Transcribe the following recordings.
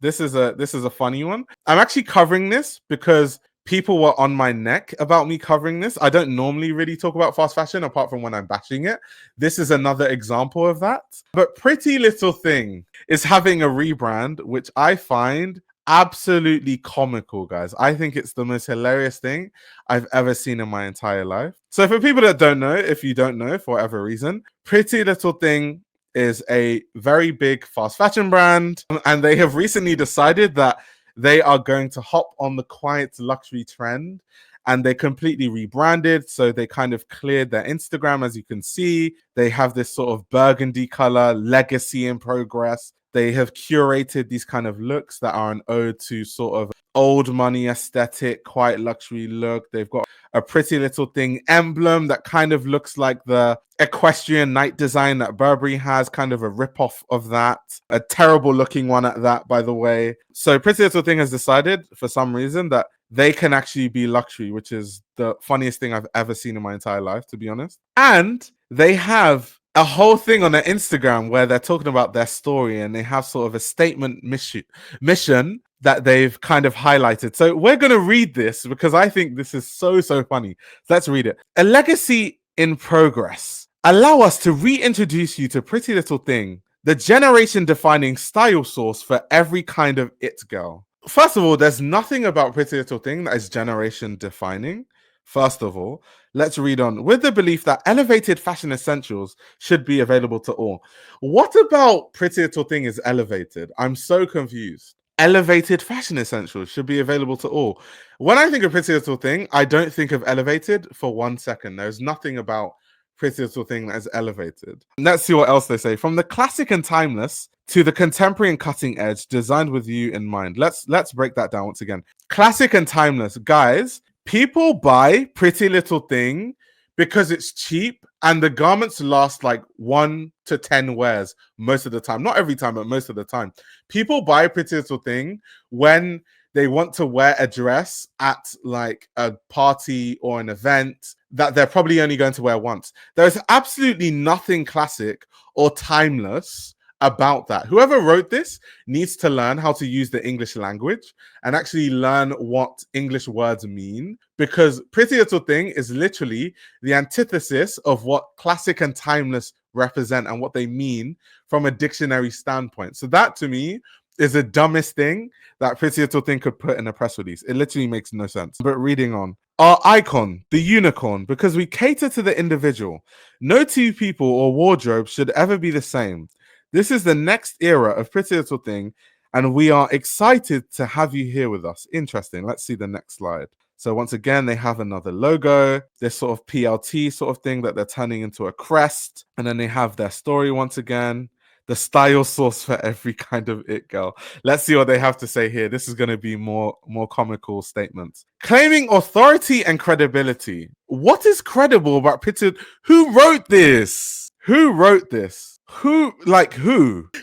This is a funny one. I'm actually covering this because people were on my neck about me covering this. I don't normally really talk about fast fashion apart from when I'm bashing it. This is another example of that. But PrettyLittleThing is having a rebrand, which I find absolutely comical, guys. I think it's the most hilarious thing I've ever seen in my entire life. So for people that don't know, if you don't know for whatever reason, PrettyLittleThing is a very big fast fashion brand, and they have recently decided that they are going to hop on the quiet luxury trend, and they completely rebranded. So they kind of cleared their Instagram. As you can see, they have this sort of burgundy color, legacy in progress. They have curated these kind of looks that are an ode to sort of old money aesthetic, quiet luxury look. They've got a PrettyLittleThing emblem that kind of looks like the equestrian knight design that Burberry has, kind of a ripoff of that. A terrible looking one at that, by the way. So PrettyLittleThing has decided for some reason that they can actually be luxury, which is the funniest thing I've ever seen in my entire life, to be honest. And they have a whole thing on their Instagram where they're talking about their story, and they have sort of a statement mission that they've kind of highlighted. So we're going to read this because I think this is so funny. So let's read it. A legacy in progress. Allow us to reintroduce you to PrettyLittleThing, the generation-defining style source for every kind of it girl. First of all, there's nothing about PrettyLittleThing that is generation-defining. First of all, let's read on. With the belief that elevated fashion essentials should be available to all. What about PrettyLittleThing is elevated? I'm so confused. Elevated fashion essentials should be available to all. When I think of PrettyLittleThing, I don't think of elevated for 1 second. There's nothing about PrettyLittleThing that is elevated. Let's see what else they say. From the classic and timeless to the contemporary and cutting edge, designed with you in mind. Let's break that down once again. Classic and timeless. Guys, people buy PrettyLittleThing because it's cheap and the garments last like 1 to 10 wears most of the time. Not every time, but most of the time. People buy PrettyLittleThing when they want to wear a dress at like a party or an event that they're probably only going to wear once. There's absolutely nothing classic or timeless about that. Whoever wrote this needs to learn how to use the English language and actually learn what English words mean, because PrettyLittleThing is literally the antithesis of what classic and timeless represent and what they mean from a dictionary standpoint. So that to me is the dumbest thing that PrettyLittleThing could put in a press release. It literally makes no sense. But reading on. Our icon, the unicorn, because we cater to the individual. No two people or wardrobe should ever be the same. This is the next era of PrettyLittleThing, and we are excited to have you here with us. Interesting. Let's see the next slide. So once again, they have another logo, this sort of PLT sort of thing that they're turning into a crest. And then they have their story once again. The style source for every kind of it girl. Let's see what they have to say here. This is going to be more comical statements. Claiming authority and credibility. What is credible about PrettyLittleThing? Who wrote this? Who wrote this? Who?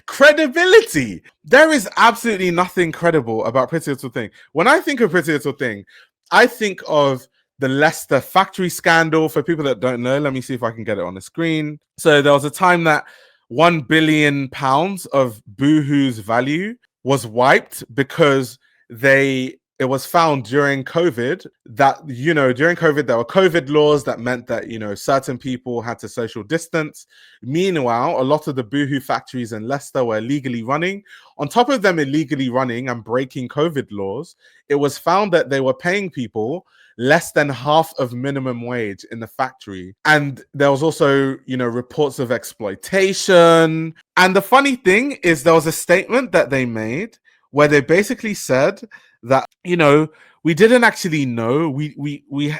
Credibility. There is absolutely nothing credible about PrettyLittleThing. When I think of PrettyLittleThing, I think of the Leicester factory scandal. For people that don't know, let me see if I can get it on the screen. So there was a time that £1 billion of Boohoo's value was wiped because it was found during COVID that, during COVID, there were COVID laws that meant that, certain people had to social distance. Meanwhile, a lot of the Boohoo factories in Leicester were illegally running. On top of them illegally running and breaking COVID laws, it was found that they were paying people less than half of minimum wage in the factory. And there was also, reports of exploitation. And the funny thing is there was a statement that they made where they basically said that, we didn't actually know. We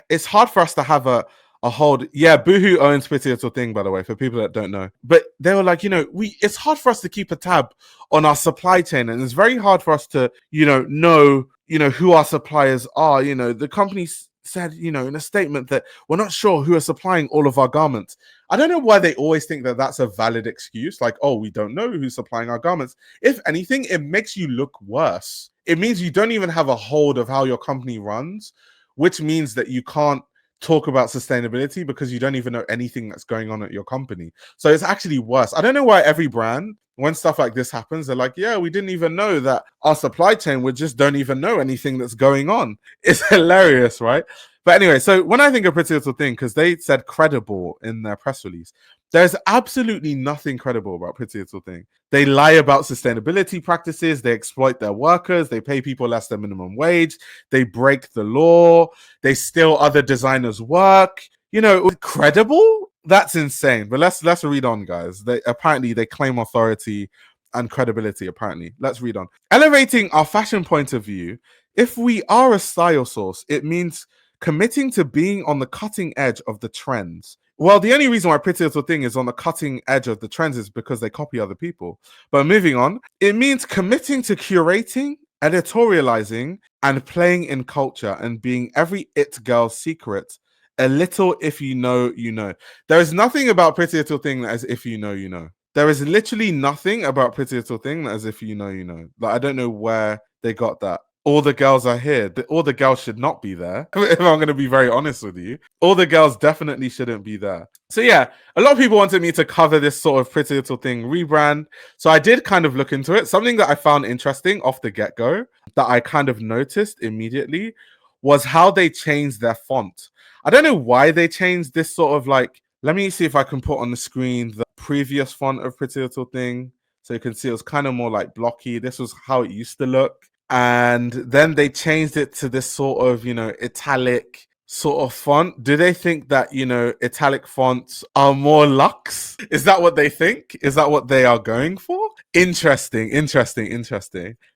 it's hard for us to have a hold. Yeah, Boohoo owns PrettyLittleThing, by the way, for people that don't know. But they were like, it's hard for us to keep a tab on our supply chain, and it's very hard for us to, know who our suppliers are. The company said, in a statement that we're not sure who are supplying all of our garments. I don't know why they always think that that's a valid excuse. Like, oh, we don't know who's supplying our garments. If anything, it makes you look worse. It means you don't even have a hold of how your company runs, which means that you can't talk about sustainability because you don't even know anything that's going on at your company. So it's actually worse. I don't know why every brand when stuff like this happens, they're like, yeah, we didn't even know that our supply chain, we just don't even know anything that's going on. It's hilarious, right? But anyway, so when I think of Pretty Little Thing, because they said credible in their press release, there's absolutely nothing credible about Pretty Little Thing. They lie about sustainability practices, they exploit their workers, they pay people less than minimum wage, they break the law, they steal other designers' work. You know, credible? That's insane. But let's read on, guys. Apparently they claim authority and credibility, apparently. Let's read on. Elevating our fashion point of view, if we are a style source, it means committing to being on the cutting edge of the trends. Well, the only reason why Pretty Little Thing is on the cutting edge of the trends is because they copy other people. But moving on, it means committing to curating, editorializing, and playing in culture and being every it girl's secret. A little if you know, you know. There is nothing about Pretty Little Thing that is if you know, you know. There is literally nothing about Pretty Little Thing that is if you know, you know. Like, I don't know where they got that. All the girls are here. All the girls should not be there. If I'm going to be very honest with you, all the girls definitely shouldn't be there. So yeah, a lot of people wanted me to cover this sort of Pretty Little Thing rebrand. So I did kind of look into it. Something that I found interesting off the get-go that I kind of noticed immediately was how they changed their font. I don't know why they changed this sort of like, let me see if I can put on the screen the previous font of Pretty Little Thing. So you can see it was kind of more like blocky. This was how it used to look. And then they changed it to this sort of, you know, italic sort of font. Do they think that, you know, italic fonts are more luxe? Is that what they think? Is that what they are going for? Interesting.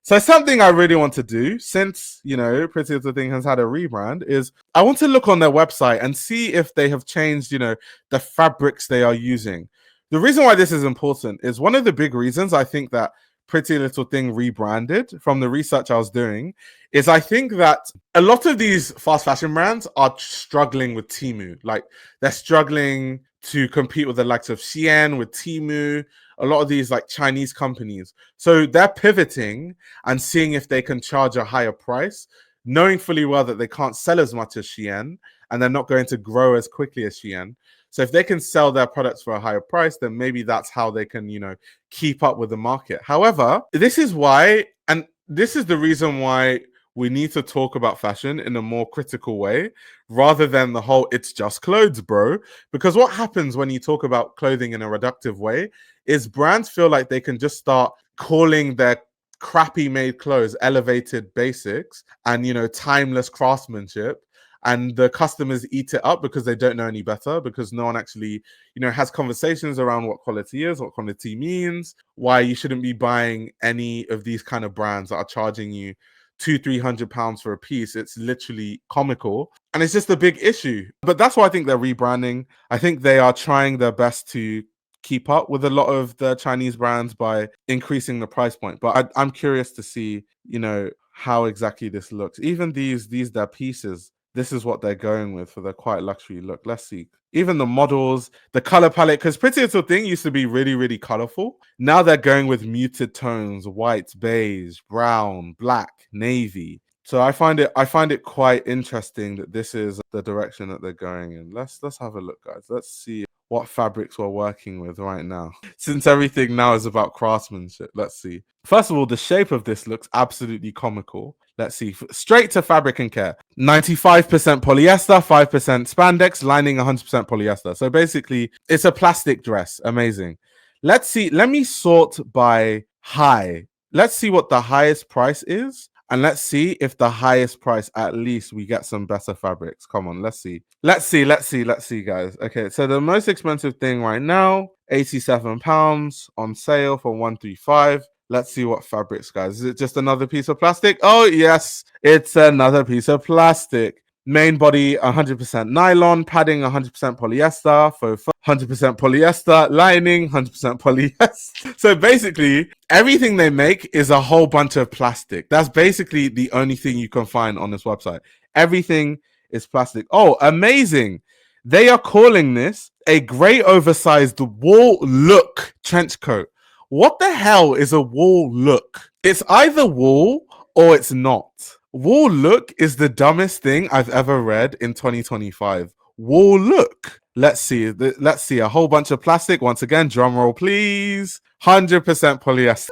So something I really want to do, since, you know, Pretty Little Thing has had a rebrand, is I want to look on their website and see if they have changed, you know, the fabrics they are using. The reason why this is important is one of the big reasons I think that Pretty Little Thing rebranded, from the research I was doing, is I think that a lot of these fast fashion brands are struggling with Temu. Like, they're struggling to compete with the likes of Shein, with Temu, a lot of these like Chinese companies. So they're pivoting and seeing if they can charge a higher price, knowing fully well that they can't sell as much as Shein and they're not going to grow as quickly as Shein. So if they can sell their products for a higher price, then maybe that's how they can, you know, keep up with the market. However, this is why, and this is the reason why we need to talk about fashion in a more critical way, rather than the whole, it's just clothes, bro. Because what happens when you talk about clothing in a reductive way is brands feel like they can just start calling their crappy made clothes elevated basics and, you know, timeless craftsmanship. And the customers eat it up because they don't know any better, because no one actually, you know, has conversations around what quality is, what quality means, why you shouldn't be buying any of these kind of brands that are charging you £200-300 for a piece. It's literally comical. And it's just a big issue. But that's why I think they're rebranding. I think they are trying their best to keep up with a lot of the Chinese brands by increasing the price point. But I'm curious to see, you know, how exactly this looks. Even these their pieces, this is what they're going with for their quite luxury look. Let's see. Even the models, the color palette, because Pretty Little Thing used to be really, really colorful. Now they're going with muted tones, white, beige, brown, black, navy. So I find it quite interesting that this is the direction that they're going in. Let's have a look, guys. Let's see what fabrics we're working with right now. Since everything now is about craftsmanship, let's see. First of all, the shape of this looks absolutely comical. Let's see. Straight to fabric and care. 95% polyester, 5% spandex, lining 100% polyester. So basically, it's a plastic dress. Amazing. Let's see. Let me sort by high. Let's see what the highest price is. And let's see if the highest price, at least we get some better fabrics. Come on, let's see. Let's see, guys. Okay, so the most expensive thing right now, £87 on sale for 135. Let's see what fabrics, guys. Is it just another piece of plastic? Oh, yes, it's another piece of plastic. Main body 100% nylon, padding 100% polyester, faux 100% polyester, lining 100% polyester. So basically, everything they make is a whole bunch of plastic. That's basically the only thing you can find on this website. Everything is plastic. Oh, amazing. They are calling this a grey oversized wool look trench coat. What the hell is a wool look? It's either wool or it's not. Wool look is the dumbest thing I've ever read in 2025. Wool look. Let's see. A whole bunch of plastic. Once again, drum roll, please. 100% polyester.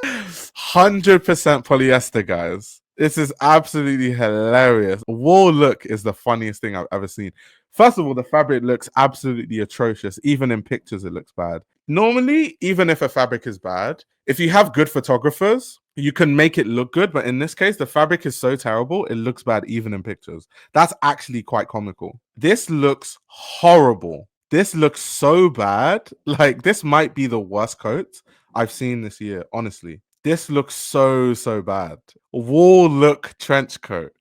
100% polyester, guys. This is absolutely hilarious. Wool look is the funniest thing I've ever seen. First of all, the fabric looks absolutely atrocious. Even in pictures, it looks bad. Normally, even if a fabric is bad, if you have good photographers, you can make it look good. But in this case, the fabric is so terrible, it looks bad even in pictures. That's actually quite comical. This looks horrible. This looks so bad. Like, this might be the worst coat I've seen this year, honestly. This looks so bad. Wool look trench coat.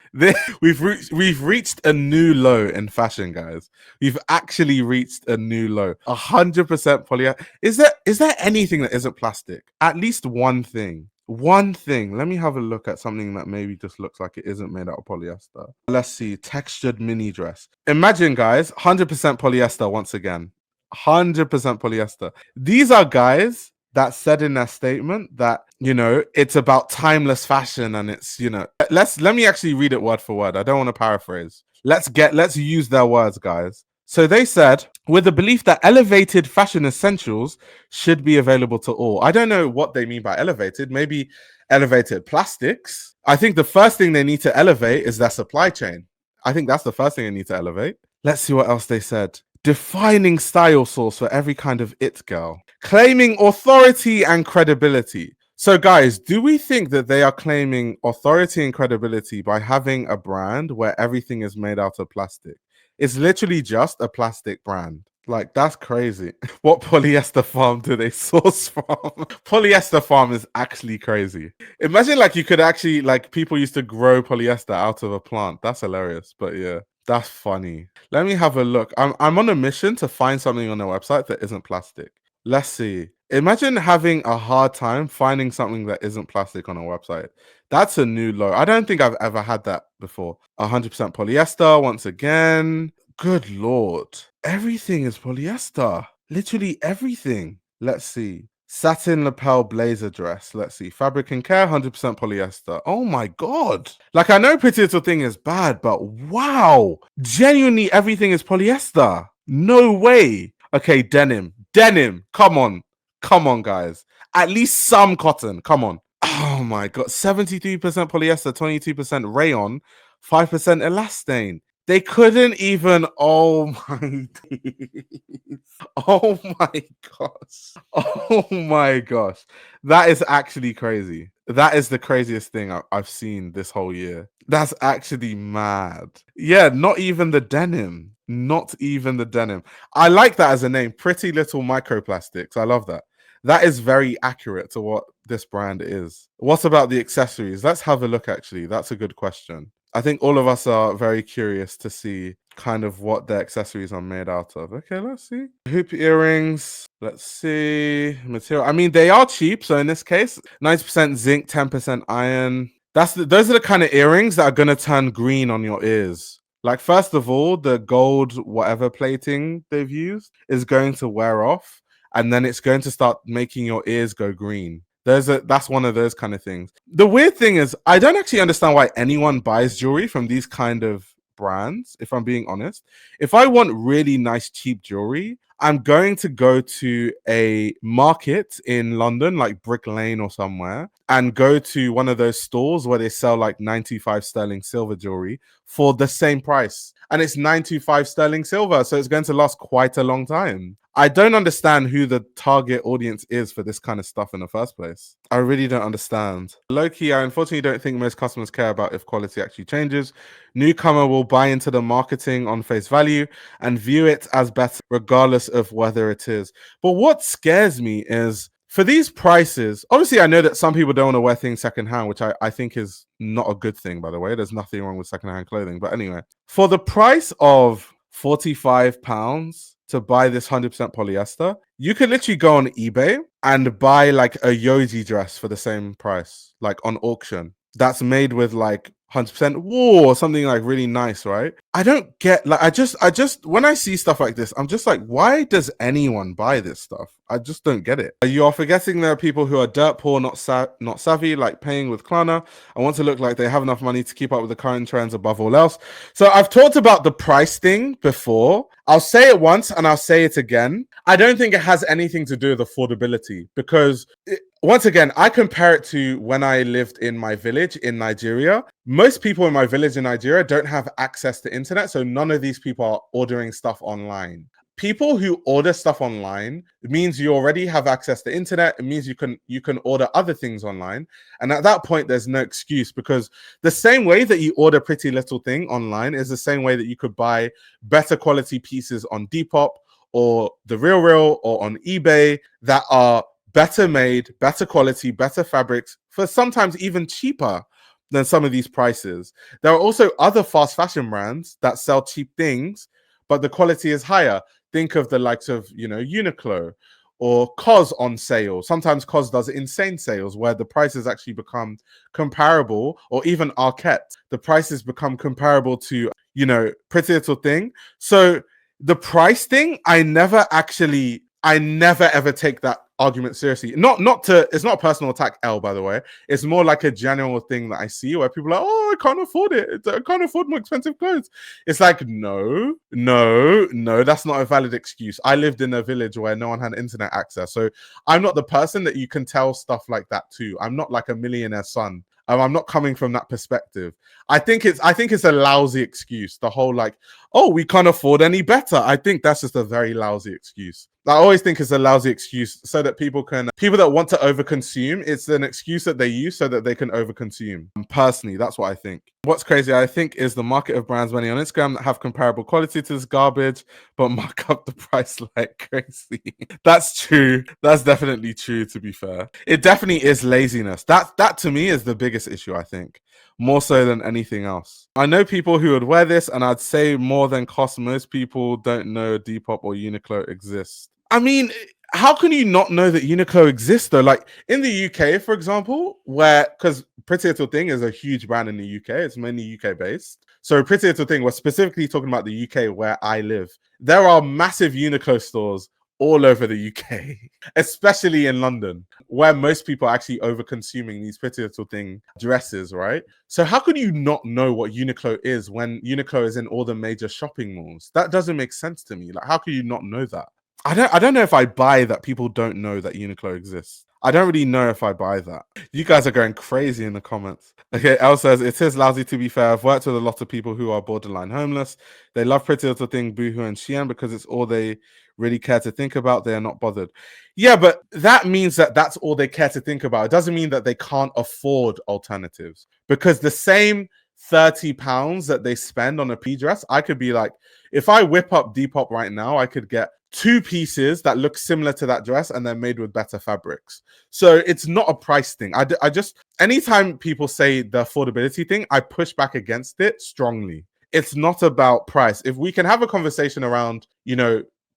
We've reached a new low in fashion, guys. We've actually reached a new low. 100% polyester. Is there anything that isn't plastic? At least one thing. One thing. Let me have a look at something that maybe just looks like it isn't made out of polyester. Let's see. Textured mini dress. Imagine, guys, 100% polyester once again. 100% polyester. These are guys that said in their statement that, you know, it's about timeless fashion and it's, you know, let me actually read it word for word. I don't want to paraphrase. Let's use their words, guys. So they said, with the belief that elevated fashion essentials should be available to all. I don't know what they mean by elevated. Maybe elevated plastics. I think the first thing they need to elevate is their supply chain. I think that's the first thing they need to elevate. Let's see what else they said. Defining style source for every kind of it girl. Claiming authority and credibility. So guys, do we think that they are claiming authority and credibility by having a brand where everything is made out of plastic? It's literally just a plastic brand. Like, that's crazy. What polyester farm do they source from? Polyester farm is actually crazy. Imagine like you could actually, like, people used to grow polyester out of a plant. That's hilarious. But yeah, that's funny. Let me have a look. I'm on a mission to find something on their website that isn't plastic. Let's see. Imagine having a hard time finding something that isn't plastic on a website. That's a new low. I don't think I've ever had that before. 100% polyester once again. Good Lord. Everything is polyester. Literally everything. Let's see. Satin lapel blazer dress. Let's see. Fabric and care, 100% polyester. Oh my God. Like, I know PrettyLittleThing is bad, but wow. Genuinely everything is polyester. No way. Okay, denim. Denim. Come on. Come on, guys. At least some cotton. Come on. Oh my God. 73% polyester, 22% rayon, 5% elastane. They couldn't even. Oh my days. Oh my gosh. Oh my gosh. That is actually crazy. That is the craziest thing I've seen this whole year. That's actually mad. Yeah, not even the denim. Not even the denim. I like that as a name. Pretty Little Microplastics. I love that. That is very accurate to what this brand is. What about the accessories? Let's have a look, actually. That's a good question. I think all of us are very curious to see kind of what the accessories are made out of. Okay, let's see. Hoop earrings. Let's see. Material. I mean, they are cheap. So in this case, 90% zinc, 10% iron. Those are the kind of earrings that are going to turn green on your ears. Like, first of all, the gold whatever plating they've used is going to wear off. And then it's going to start making your ears go green. That's one of those kind of things. The weird thing is, I don't actually understand why anyone buys jewelry from these kind of brands, if I'm being honest. If I want really nice, cheap jewelry, I'm going to go to a market in London, like Brick Lane or somewhere, and go to one of those stores where they sell like 95 sterling silver jewelry for the same price. And it's 95 sterling silver, so it's going to last quite a long time. I don't understand who the target audience is for this kind of stuff in the first place. I really don't understand. Low-key, I unfortunately don't think most customers care about if quality actually changes. Newcomer will buy into the marketing on face value and view it as better regardless of whether it is. But what scares me is, for these prices, obviously I know that some people don't want to wear things secondhand, which I think is not a good thing, by the way. There's nothing wrong with secondhand clothing. But anyway, for the price of £45 to buy this 100% polyester, you could literally go on eBay and buy like a Yoji dress for the same price, like on auction. That's made with like 100% wool or something like really nice, right? I don't get like I just when I see stuff like this, I'm just like, why does anyone buy this stuff? I just don't get it. You are forgetting there are people who are dirt poor, not savvy, like paying with Klarna. I want to look like they have enough money to keep up with the current trends above all else. So I've talked about the price thing before. I'll say it once and I'll say it again. I don't think it has anything to do with affordability because once again, I compare it to when I lived in my village in Nigeria. Most people in my village in Nigeria don't have access to internet, so none of these people are ordering stuff online. People who order stuff online, it means you already have access to internet. It means you can order other things online, and at that point, there's no excuse because the same way that you order PrettyLittleThing online is the same way that you could buy better quality pieces on Depop or the Real or on eBay that are better made, better quality, better fabrics for sometimes even cheaper than some of these prices. There are also other fast fashion brands that sell cheap things, but the quality is higher. Think of the likes of, Uniqlo or COS on sale. Sometimes COS does insane sales where the prices actually become comparable, or even Arquette. The prices become comparable to, PrettyLittleThing. So the price thing, I never ever take that argument seriously. It's not a personal attack, L, by the way. It's more like a general thing that I see where people are like, oh, I can't afford it. I can't afford more expensive clothes. It's like, no, that's not a valid excuse. I lived in a village where no one had internet access. So I'm not the person that you can tell stuff like that to. I'm not like a millionaire son. I'm not coming from that perspective. I think it's a lousy excuse. The whole like, oh, we can't afford any better. I think that's just a very lousy excuse. I always think it's a lousy excuse so that people that want to overconsume, it's an excuse that they use so that they can overconsume. Personally, that's what I think. What's crazy, I think, is the market of brands many on Instagram that have comparable quality to this garbage, but mark up the price like crazy. That's true. That's definitely true, to be fair. It definitely is laziness. That to me is the biggest issue, I think. More so than anything else. I know people who would wear this, and I'd say more than cost. Most people don't know Depop or Uniqlo exists. I mean, how can you not know that Uniqlo exists though? Like in the UK, for example, because PrettyLittleThing is a huge brand in the UK, it's mainly UK based. So PrettyLittleThing, we're specifically talking about the UK where I live. There are massive Uniqlo stores all over the UK, especially in London, where most people are actually over consuming these PrettyLittleThing dresses, right? So how could you not know what Uniqlo is when Uniqlo is in all the major shopping malls? That doesn't make sense to me. Like, how could you not know that? I don't know if I buy that people don't know that Uniqlo exists. I don't really know if I buy that. You guys are going crazy in the comments. Okay, Elle says, it is lousy to be fair. I've worked with a lot of people who are borderline homeless. They love PrettyLittleThing, Boohoo, and Shein because it's all they really care to think about. They are not bothered. Yeah, but that means that that's all they care to think about. It doesn't mean that they can't afford alternatives. Because the same £30 that they spend on a P dress, I could be like, if I whip up Depop right now, I could get 2 pieces that look similar to that dress and they're made with better fabrics. So it's not a price thing. I just, anytime people say the affordability thing, I push back against it strongly. It's not about price. If we can have a conversation around,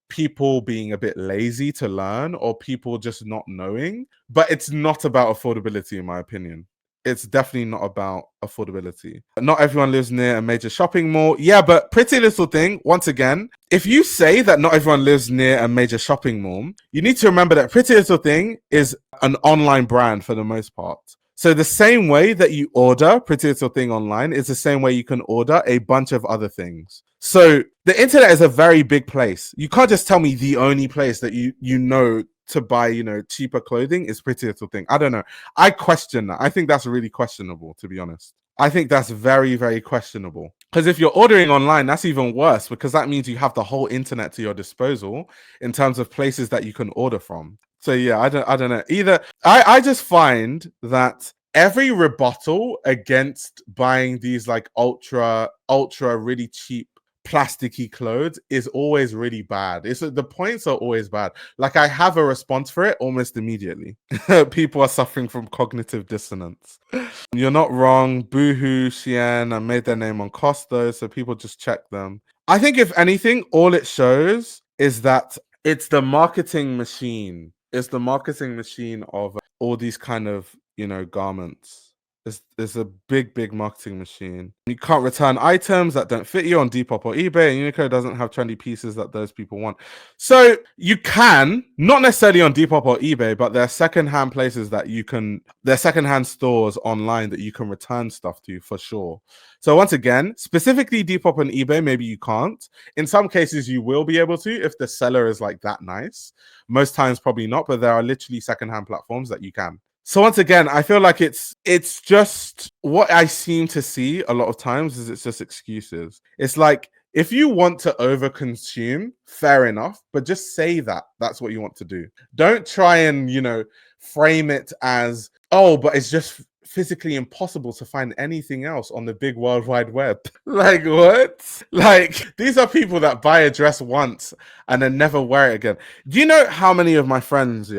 people being a bit lazy to learn or people just not knowing, but it's not about affordability, in my opinion. It's definitely not about affordability. Not everyone lives near a major shopping mall. Yeah, but PrettyLittleThing, once again, if you say that not everyone lives near a major shopping mall, you need to remember that PrettyLittleThing is an online brand for the most part. So the same way that you order PrettyLittleThing online is the same way you can order a bunch of other things. So the internet is a very big place. You can't just tell me the only place that you know to buy, cheaper clothing is PrettyLittleThing. I don't know. I question that. I think that's really questionable, to be honest. I think that's very, very questionable. Because if you're ordering online, that's even worse because that means you have the whole internet to your disposal in terms of places that you can order from. So yeah, I don't know. Either I just find that every rebuttal against buying these like ultra really cheap plasticky clothes is always really bad. It's the points are always bad. Like I have a response for it almost immediately. People are suffering from cognitive dissonance. You're not wrong. Boohoo, Shein, and made their name on cost though, so people just check them. I think if anything, all it shows is that it's the marketing machine. It's the marketing machine of all these kind of, garments. It's a big marketing machine. You can't return items that don't fit you on Depop or eBay, and Uniqlo doesn't have trendy pieces that those people want. So you can, not necessarily on Depop or eBay, but there are secondhand places that you can, there are secondhand stores online that you can return stuff to for sure. So once again, specifically Depop and eBay, maybe you can't. In some cases, you will be able to if the seller is like that nice. Most times, probably not, but there are literally secondhand platforms that you can. So once again, I feel like it's just what I seem to see a lot of times is it's just excuses. It's like, if you want to overconsume, fair enough, but just say that that's what you want to do. Don't try and, frame it as, oh, but it's just physically impossible to find anything else on the big world wide web. Like, what? Like, these are people that buy a dress once and then never wear it again. Do you know how many of my friends,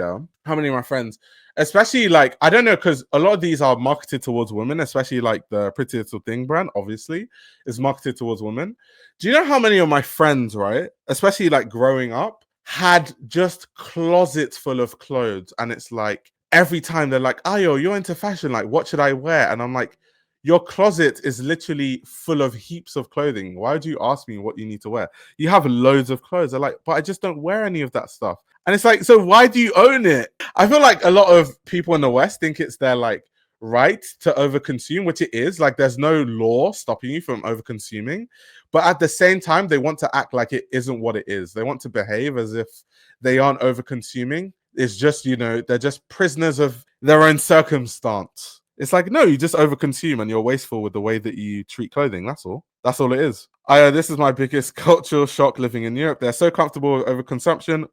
especially like, I don't know, because a lot of these are marketed towards women, especially like the PrettyLittleThing brand, obviously, is marketed towards women. Do you know how many of my friends, right, especially like growing up, had just closets full of clothes? And it's like, every time they're like, Ayo, you're into fashion, like, what should I wear? And I'm like, your closet is literally full of heaps of clothing. Why do you ask me what you need to wear? You have loads of clothes. They're like, but I just don't wear any of that stuff. And it's like, so why do you own it? I feel like a lot of people in the West think it's their like right to overconsume, which it is. Like, there's no law stopping you from overconsuming. But at the same time, they want to act like it isn't what it is. They want to behave as if they aren't overconsuming. It's just, they're just prisoners of their own circumstance. It's like, no, you just overconsume and you're wasteful with the way that you treat clothing. That's all. That's all it is. This is my biggest cultural shock living in Europe. They're so comfortable with overconsumption.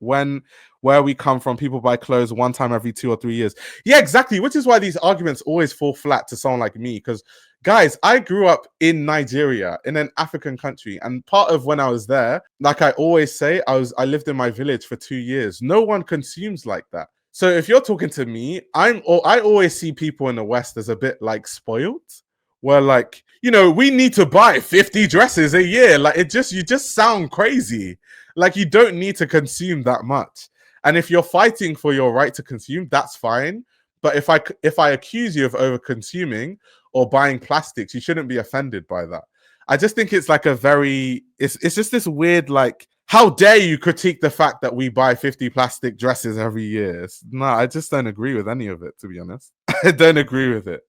Where we come from, people buy clothes one time every 2 or 3 years. Yeah, exactly. Which is why these arguments always fall flat to someone like me. Because, guys, I grew up in Nigeria, in an African country. And part of when I was there, like I always say, I lived in my village for 2 years. No one consumes like that. So if you're talking to me, I always see people in the West as a bit like spoiled, where like, we need to buy 50 dresses a year. Like, you just sound crazy. Like, you don't need to consume that much. And if you're fighting for your right to consume, that's fine. But if I accuse you of over consuming or buying plastics, you shouldn't be offended by that. I just think it's like it's just this weird, like, how dare you critique the fact that we buy 50 plastic dresses every year? No, I just don't agree with any of it, to be honest. I don't agree with it.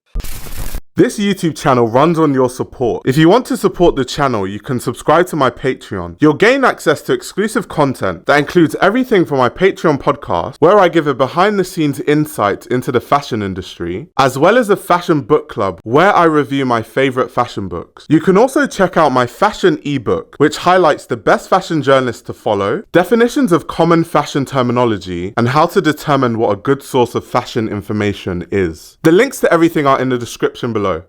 This YouTube channel runs on your support. If you want to support the channel, you can subscribe to my Patreon. You'll gain access to exclusive content that includes everything from my Patreon podcast, where I give a behind-the-scenes insight into the fashion industry, as well as a fashion book club, where I review my favorite fashion books. You can also check out my fashion ebook, which highlights the best fashion journalists to follow, definitions of common fashion terminology, and how to determine what a good source of fashion information is. The links to everything are in the description below.